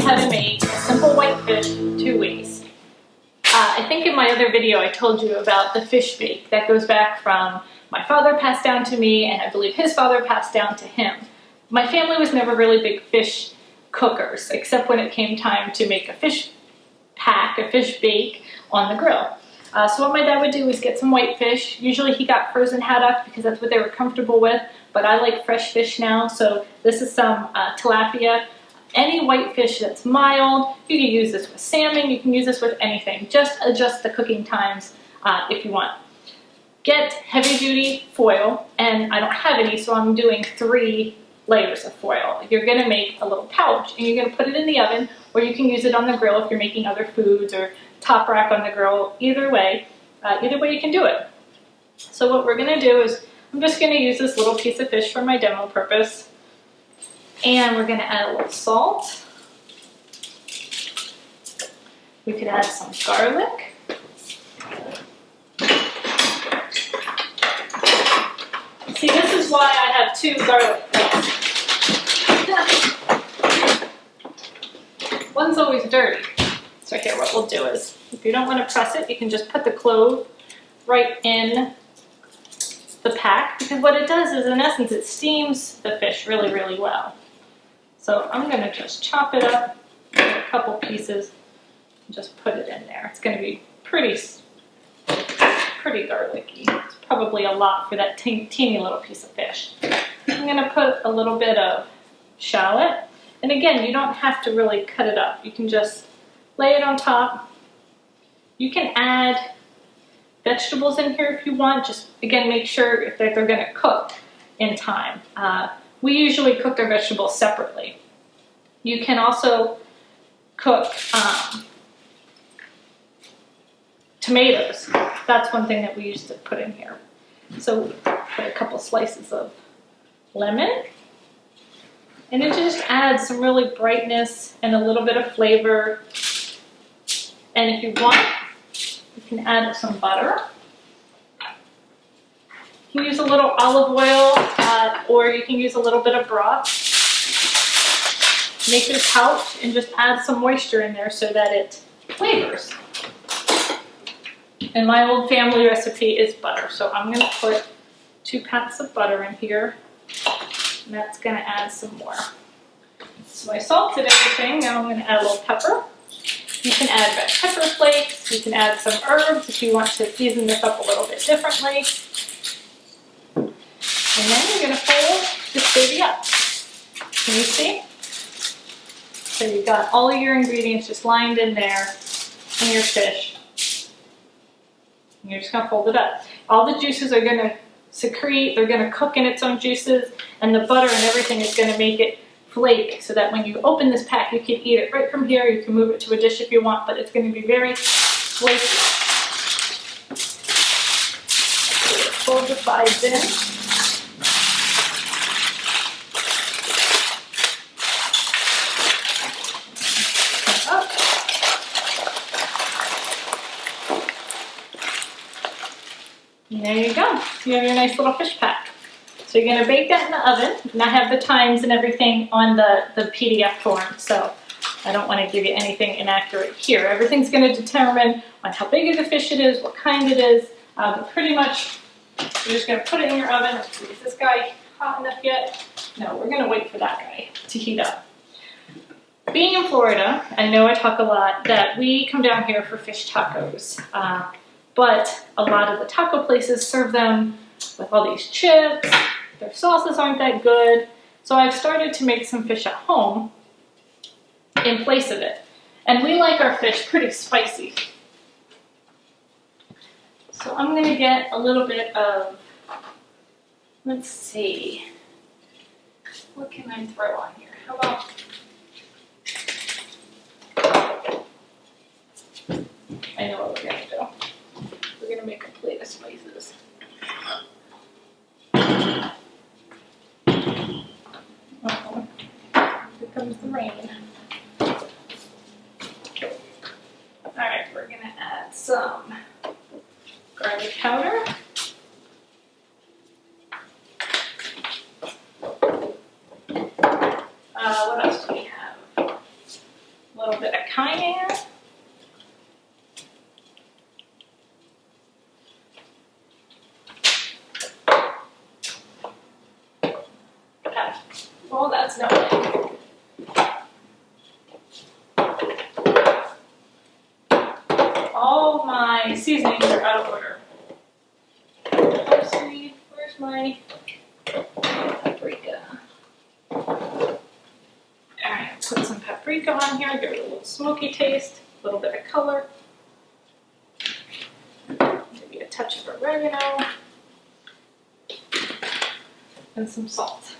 how to make a simple white fish 2 ways. I think in my other video I told you about the fish bake that goes back from my father passed down to me, and I believe his father passed down to him. My family was never really big fish cookers, except when it came time to make a fish bake on the grill. So what my dad would do is get some white fish. Usually he got frozen haddock because that's what they were comfortable with, but I like fresh fish now, so this is some tilapia. Any white fish that's mild. You can use this with salmon, you can use this with anything. Just adjust the cooking times if you want. Get heavy duty foil, and I don't have any, so I'm doing 3 layers of foil. You're gonna make a little pouch and you're gonna put it in the oven, or you can use it on the grill if you're making other foods, or top rack on the grill. Either way you can do it. So what we're gonna do is, I'm just gonna use this little piece of fish for my demo purpose, and we're gonna add a little salt. We could add some garlic. See, this is why I have 2 garlic cloves. One's always dirty. So here, what we'll do is, if you don't want to press it, you can just put the clove right in the pack, because what it does is, in essence, it steams the fish really, really well. So I'm going to just chop it up in a couple pieces and just put it in there. It's going to be pretty garlicky. It's probably a lot for that teeny little piece of fish. I'm going to put a little bit of shallot. And again, you don't have to really cut it up. You can just lay it on top. You can add vegetables in here if you want. Just, again, make sure that they're going to cook in time. We usually cook our vegetables separately. You can also cook tomatoes. That's one thing that we used to put in here. So put a couple slices of lemon. And it just adds some really brightness and a little bit of flavor. And if you want, you can add some butter. You can use a little olive oil, or you can use a little bit of broth. Make your pouch and just add some moisture in there so that it flavors. And my old family recipe is butter, so I'm going to put 2 pats of butter in here, and that's going to add some more. So I salted everything. Now I'm going to add a little pepper. You can add red pepper flakes. You can add some herbs if you want to season this up a little bit differently. And then you're going to fold this baby up. Can you see? So you've got all of your ingredients just lined in there, and your fish. And you're just going to fold it up. All the juices are going to secrete, they're going to cook in its own juices, and the butter and everything is going to make it flake, so that when you open this pack, you can eat it right from here. You can move it to a dish if you want, but it's going to be very flaky. Fold the sides in. And there you go. You have your nice little fish pack. So you're going to bake that in the oven. And I have the times and everything on the PDF form, so I don't want to give you anything inaccurate here. Everything's going to determine on how big of a fish it is, what kind it is, but pretty much you're just going to put it in your oven. Let's see, is this guy hot enough yet? No, we're going to wait for that guy to heat up. Being in Florida, I know I talk a lot that we come down here for fish tacos. But a lot of the taco places serve them with all these chips. Their sauces aren't that good. So I've started to make some fish at home in place of it. And we like our fish pretty spicy. So I'm going to get a little bit of, let's see, what can I throw on here? How about, I know what we're going to do. We're going to make a plate of spices. Uh-oh. Here comes the rain. Alright, we're going to add some garlic powder. What else do we have? Well, that's no way. All my seasonings are out of order. Parsley, where's my paprika? Alright, put some paprika on here, give it a little smoky taste, a little bit of color. Maybe a touch of oregano. And some salt.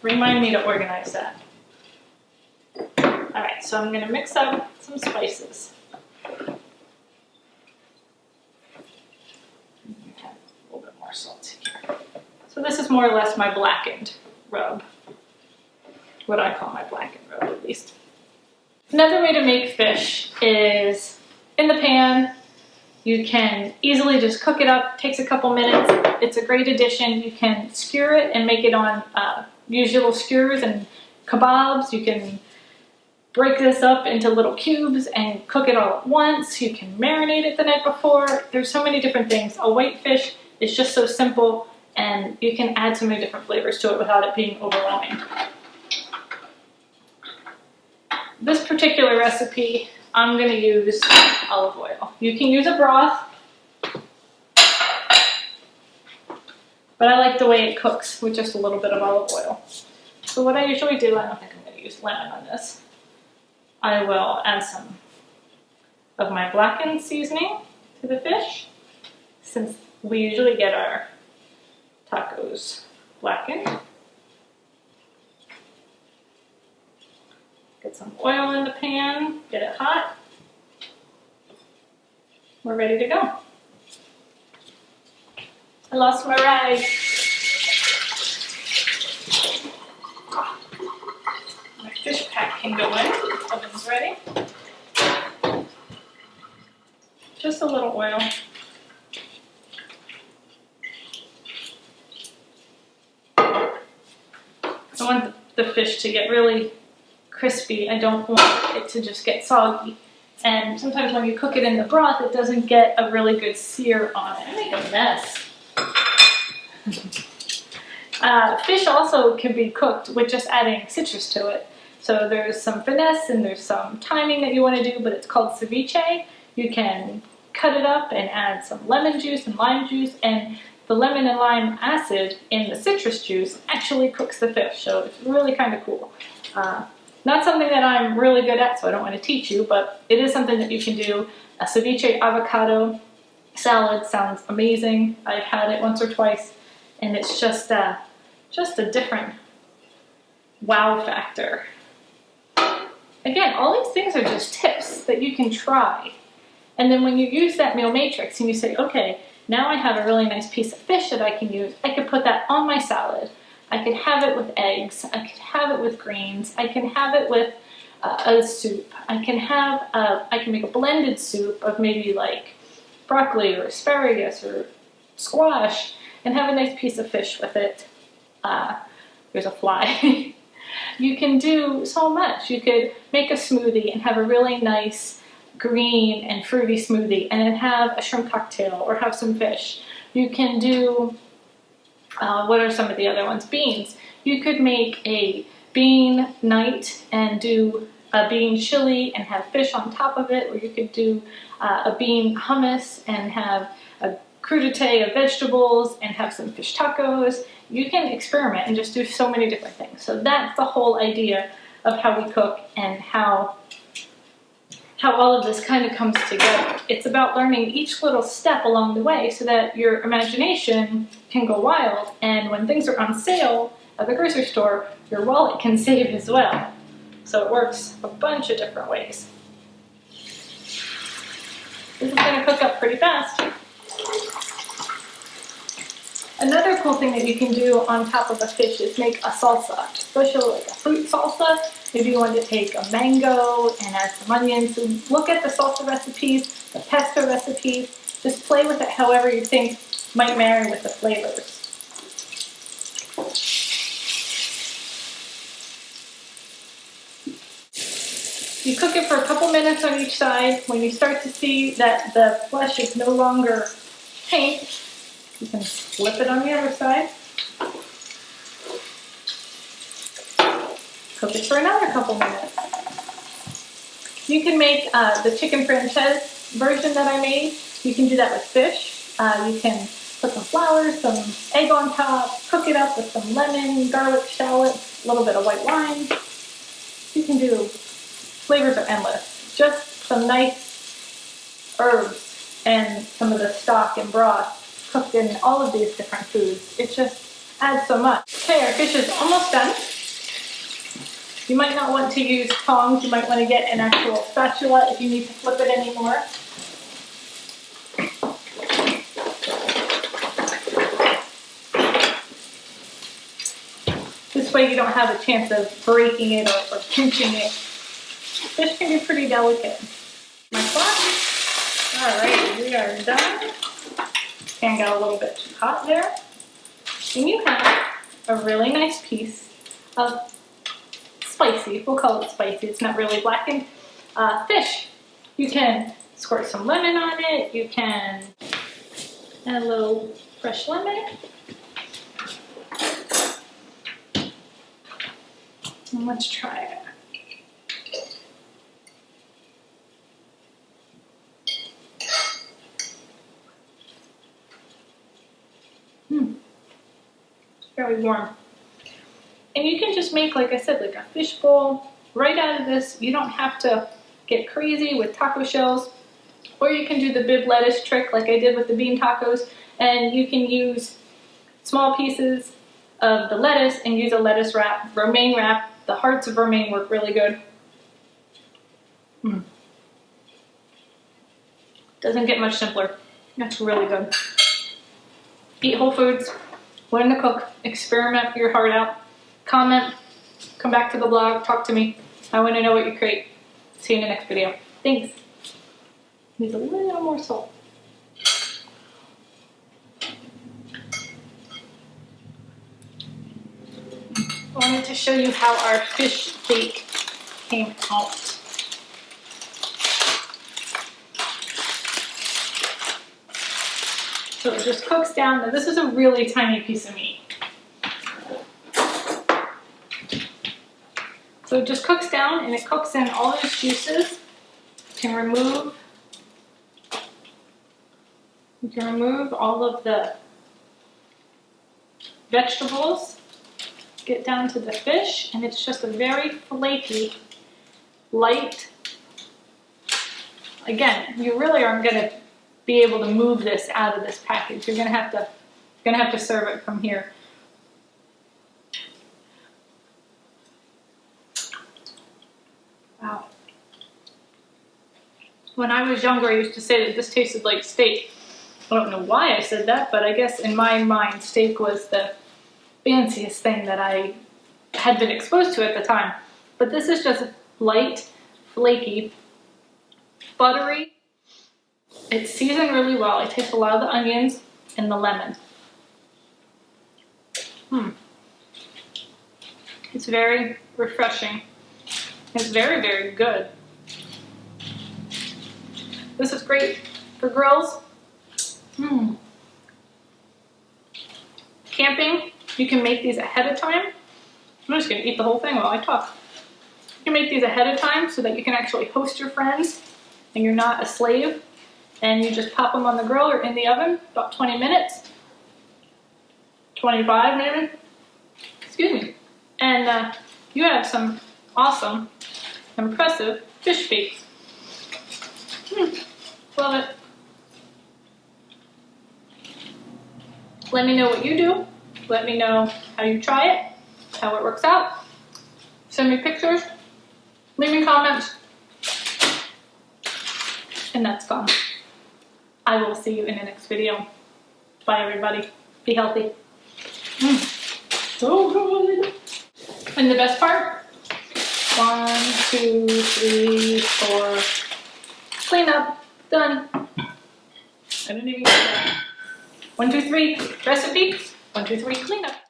Remind me to organize that. Alright, so I'm going to mix up some spices. Have a little bit more salt here. So this is more or less my blackened rub. What I call my blackened rub, at least. Another way to make fish is in the pan. You can easily just cook it up. It takes a couple minutes. It's a great addition. You can skewer it and make it on use little skewers and kebabs. You can break this up into little cubes and cook it all at once. You can marinate it the night before. There's so many different things. A white fish is just so simple, and you can add so many different flavors to it without it being overwhelming. This particular recipe, I'm going to use olive oil. You can use a broth, but I like the way it cooks with just a little bit of olive oil. So what I usually do, I don't think I'm going to use lemon on this. I will add some of my blackened seasoning to the fish, since we usually get our tacos blackened. Get some oil in the pan, get it hot. We're ready to go. I lost my rag. My fish pack can go in. Oven's ready. Just a little oil. I want the fish to get really crispy. I don't want it to just get soggy. And sometimes when you cook it in the broth, it doesn't get a really good sear on it. I make a mess. Fish also can be cooked with just adding citrus to it. So there's some finesse and there's some timing that you want to do, but it's called ceviche. You can cut it up and add some lemon juice and lime juice, and the lemon and lime acid in the citrus juice actually cooks the fish. So it's really kind of cool. Not something that I'm really good at, so I don't want to teach you, but it is something that you can do. A ceviche avocado salad sounds amazing. I've had it once or twice, and it's just a different wow factor. Again, all these things are just tips that you can try. And then when you use that meal matrix and you say, okay, now I have a really nice piece of fish that I can use, I could put that on my salad. I could have it with eggs. I could have it with greens. I can have it with a soup. I can make a blended soup of maybe like broccoli or asparagus or squash and have a nice piece of fish with it. There's a fly. You can do so much. You could make a smoothie and have a really nice green and fruity smoothie and then have a shrimp cocktail or have some fish. You can do, what are some of the other ones? Beans. You could make a bean night and do a bean chili and have fish on top of it, or you could do a bean hummus and have a crudité of vegetables and have some fish tacos. You can experiment and just do so many different things. So that's the whole idea of how we cook and how all of this kind of comes together. It's about learning each little step along the way so that your imagination can go wild, and when things are on sale at the grocery store, your wallet can save as well. So it works a bunch of different ways. This is going to cook up pretty fast. Another cool thing that you can do on top of a fish is make a salsa, especially like a fruit salsa. Maybe you want to take a mango and add some onions. So look at the salsa recipes, the pesto recipes. Just play with it however you think might marry with the flavors. You cook it for a couple minutes on each side. When you start to see that the flesh is no longer pink, you can flip it on the other side. Cook it for another couple minutes. You can make the chicken franchise version that I made. You can do that with fish. You can put some flour, some egg on top, cook it up with some lemon, garlic, shallots, a little bit of white wine. You can do, flavors are endless. Just some nice herbs and some of the stock and broth cooked in all of these different foods. It just adds so much. Okay, our fish is almost done. You might not want to use tongs. You might want to get an actual spatula if you need to flip it anymore. This way you don't have a chance of breaking it or pinching it. Fish can be pretty delicate. My clock. All right, we are done. And got a little bit too hot there. And you have a really nice piece of spicy, we'll call it spicy, it's not really blackened, fish. You can squirt some lemon on it, you can add a little fresh lemon. And let's try it. Very warm. And you can just make, like I said, like a fish bowl right out of this. You don't have to get crazy with taco shells. Or you can do the bib lettuce trick like I did with the bean tacos. And you can use small pieces of the lettuce and use a lettuce wrap, romaine wrap. The hearts of romaine work really good. Doesn't get much simpler. That's really good. Eat whole foods. Learn to cook. Experiment your heart out. Comment, come back to the blog, talk to me. I want to know what you create. See you in the next video. Thanks. Needs a little more salt. I wanted to show you how our fish bake came out. So it just cooks down. Now this is a really tiny piece of meat. So it just cooks down and it cooks in all those juices. You can remove all of the vegetables, get down to the fish, and it's just a very flaky, light. Again, you really aren't going to be able to move this out of this package. You're going to have to serve it from here. Wow. When I was younger, I used to say that this tasted like steak. I don't know why I said that, but I guess in my mind, steak was the fanciest thing that I had been exposed to at the time. But this is just light, flaky, buttery. It's seasoned really well. I taste a lot of the onions and the lemon. It's very refreshing. It's very, very good. This is great for grills. Camping, you can make these ahead of time. I'm just going to eat the whole thing while I talk. You can make these ahead of time so that you can actually host your friends and you're not a slave. And you just pop them on the grill or in the oven, about 20 minutes. 25 maybe. Excuse me. And you have some awesome, impressive fish bakes. Love it. Let me know what you do. Let me know how you try it, how it works out. Send me pictures. Leave me comments. And that's gone. I will see you in the next video. Bye everybody. Be healthy. So good. And the best part, 1, 2, 3, 4. Clean up. Done. I didn't even get that. 1, 2, 3. Recipe. 1, 2, 3. Clean up.